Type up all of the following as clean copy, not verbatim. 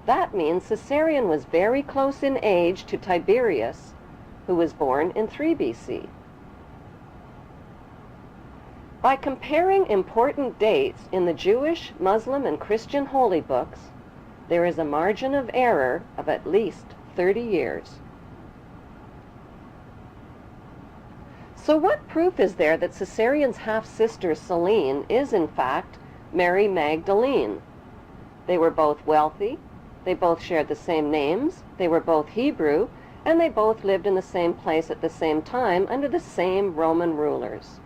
That means Caesarion was very close in age to Tiberius, who was born in 3 BC. By comparing important dates in the Jewish, Muslim, and Christian holy books, there is a margin of error of at least 30 years. So what proof is there that Caesarion's half-sister Selene is in fact Mary Magdalene? They were both wealthy, they both shared the same names, they were both Hebrew, and they both lived in the same place at the same time under the same Roman rulers.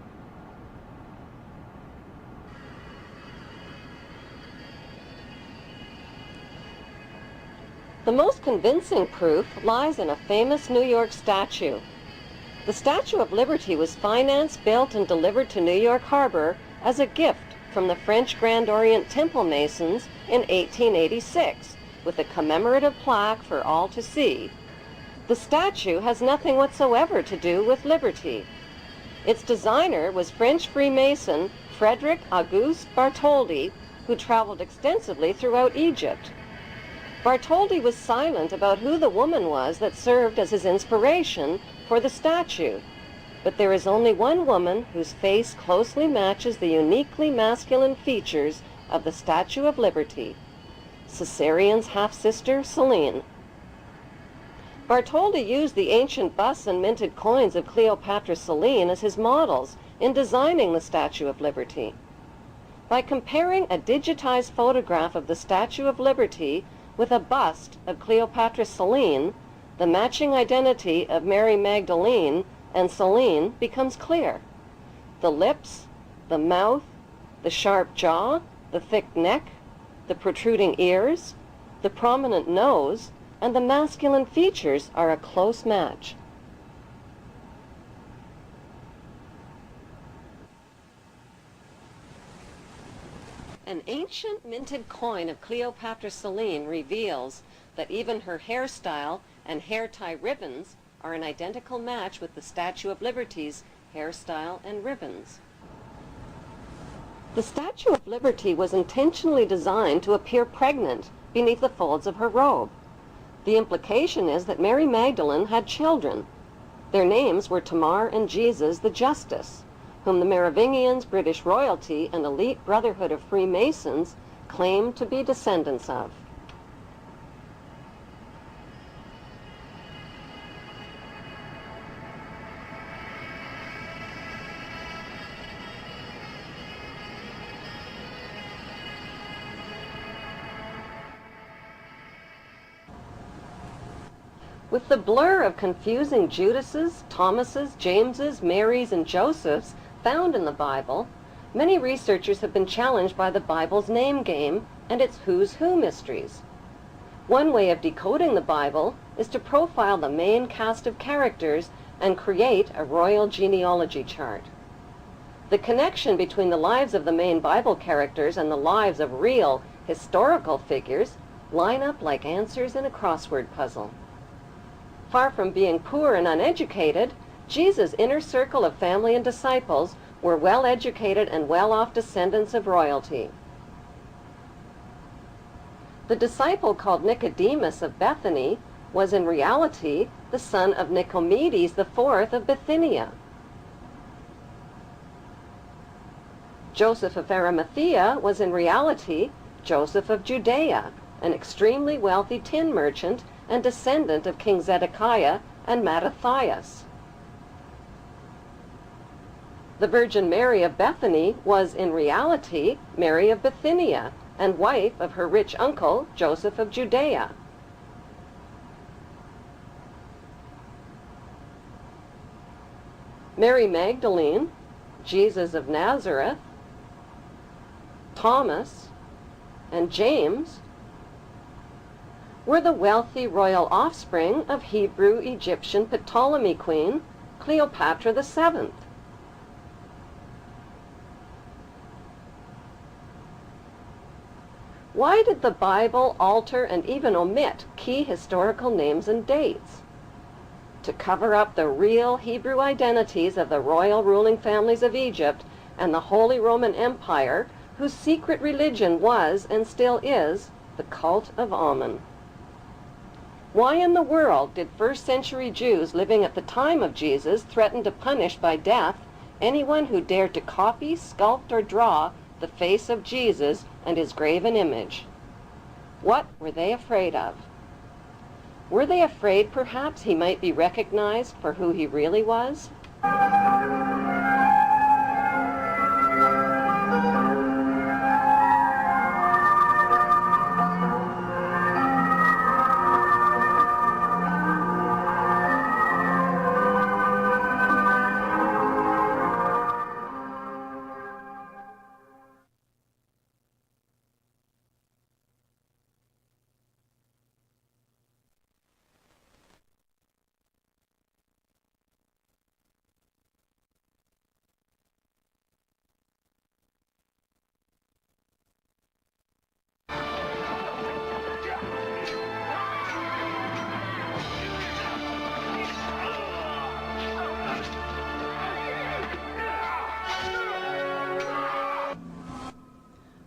The most convincing proof lies in a famous New York statue. The Statue of Liberty was financed, built, and delivered to New York Harbor as a gift from the French Grand Orient Temple Masons in 1886, with a commemorative plaque for all to see. The statue has nothing whatsoever to do with liberty. Its designer was French Freemason Frederick Auguste Bartholdi, who traveled extensively throughout Egypt. Bartholdi was silent about who the woman was that served as his inspiration for the statue, but there is only one woman whose face closely matches the uniquely masculine features of the Statue of Liberty, Caesarion's half-sister Selene. Bartholdi used the ancient busts and minted coins of Cleopatra Selene as his models in designing the Statue of Liberty. By comparing a digitized photograph of the Statue of Liberty with a bust of Cleopatra Selene, the matching identity of Mary Magdalene and Selene becomes clear. The lips, the mouth, the sharp jaw, the thick neck, the protruding ears, the prominent nose, and the masculine features are a close match. An ancient minted coin of Cleopatra Selene reveals that even her hairstyle and hair tie ribbons are an identical match with the Statue of Liberty's hairstyle and ribbons. The Statue of Liberty was intentionally designed to appear pregnant beneath the folds of her robe. The implication is that Mary Magdalene had children. Their names were Tamar and Jesus the Justice, whom the Merovingians, British royalty, and elite brotherhood of Freemasons claimed to be descendants of. With the blur of confusing Judases, Thomases, Jameses, Marys, and Josephs found in the Bible, many researchers have been challenged by the Bible's name game and its who's who mysteries. One way of decoding the Bible is to profile the main cast of characters and create a royal genealogy chart. The connection between the lives of the main Bible characters and the lives of real historical figures line up like answers in a crossword puzzle. Far from being poor and uneducated, Jesus' inner circle of family and disciples were well-educated and well-off descendants of royalty. The disciple called Nicodemus of Bethany was in reality the son of Nicomedes IV of Bithynia. Joseph of Arimathea was in reality Joseph of Judea, an extremely wealthy tin merchant and descendant of King Zedekiah and Mattathias. The Virgin Mary of Bethany was in reality Mary of Bithynia and wife of her rich uncle Joseph of Judea. Mary Magdalene, Jesus of Nazareth, Thomas, and James were the wealthy royal offspring of Hebrew-Egyptian Ptolemy queen Cleopatra VII. Why did the Bible alter and even omit key historical names and dates? To cover up the real Hebrew identities of the royal ruling families of Egypt and the Holy Roman Empire, whose secret religion was and still is the cult of Amun. Why in the world did first-century Jews living at the time of Jesus threaten to punish by death anyone who dared to copy, sculpt, or draw the face of Jesus and his graven image? What were they afraid of? Were they afraid perhaps he might be recognized for who he really was?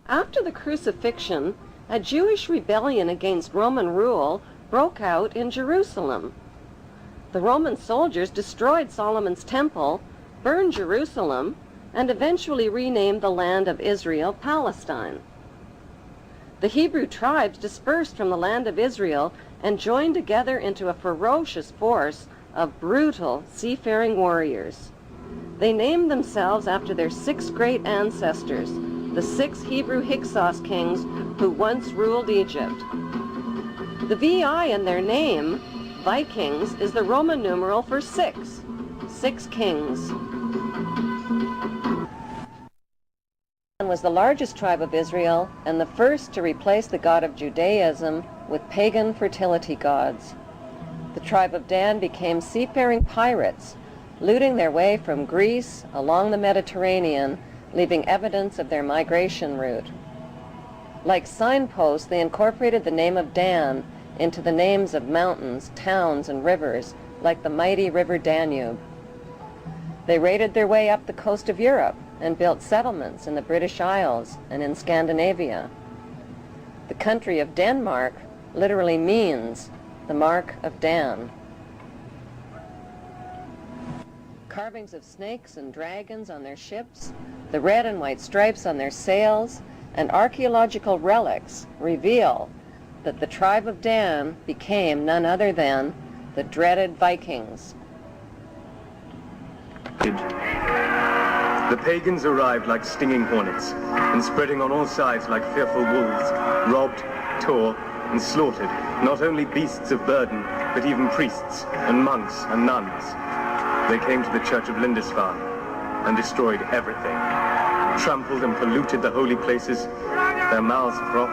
After the crucifixion, a Jewish rebellion against Roman rule broke out in Jerusalem. The Roman soldiers destroyed Solomon's temple, burned Jerusalem, and eventually renamed the land of Israel Palestine. The Hebrew tribes dispersed from the land of Israel and joined together into a ferocious force of brutal seafaring warriors. They named themselves after their 6 great ancestors, the 6 Hebrew Hyksos kings who once ruled Egypt. The VI in their name, Vikings, is the Roman numeral for 6 kings. Was the largest tribe of Israel and the first to replace the god of Judaism with pagan fertility gods. The tribe of Dan became seafaring pirates, looting their way from Greece along the Mediterranean, leaving evidence of their migration route. Like signposts, they incorporated the name of Dan into the names of mountains, towns, and rivers, like the mighty river Danube. They raided their way up the coast of Europe and built settlements in the British Isles and in Scandinavia. The country of Denmark literally means the mark of Dan. Carvings of snakes and dragons on their ships, the red and white stripes on their sails, and archaeological relics reveal that the tribe of Dan became none other than the dreaded Vikings. The pagans arrived like stinging hornets, and spreading on all sides like fearful wolves, robbed, tore, and slaughtered not only beasts of burden, but even priests and monks and nuns. They came to the church of Lindisfarne and destroyed everything, trampled and polluted the holy places. Their mouths froth,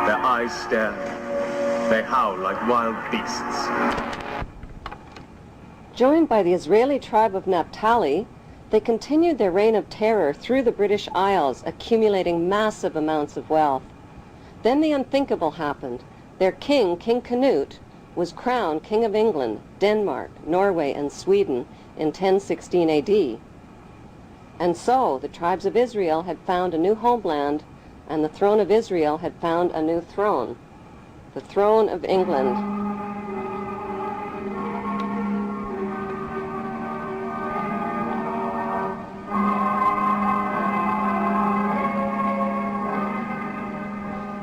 their eyes stare, they howl like wild beasts. Joined by the Israeli tribe of Naphtali, they continued their reign of terror through the British Isles, accumulating massive amounts of wealth. Then the unthinkable happened. Their king, King Canute, was crowned King of England, Denmark, Norway, and Sweden in 1016 AD. And so the tribes of Israel had found a new homeland, and the throne of Israel had found a new throne, the throne of England.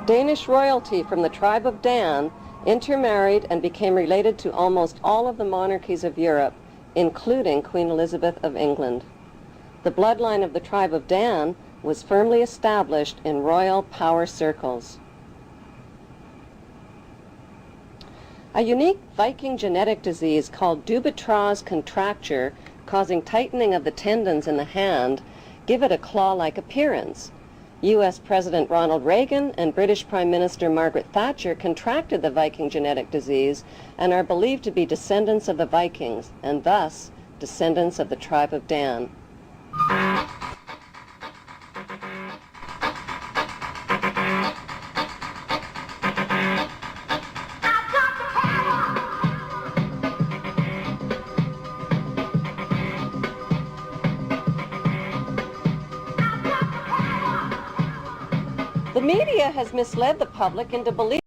Danish royalty from the tribe of Dan intermarried and became related to almost all of the monarchies of Europe, including Queen Elizabeth of England. The bloodline of the tribe of Dan was firmly established in royal power circles. A unique Viking genetic disease called Dubitraz contracture, causing tightening of the tendons in the hand, give it a claw-like appearance. U.S. President Ronald Reagan and British Prime Minister Margaret Thatcher contracted the Viking genetic disease and are believed to be descendants of the Vikings, and thus descendants of the tribe of Dan. The media media has misled the public into believing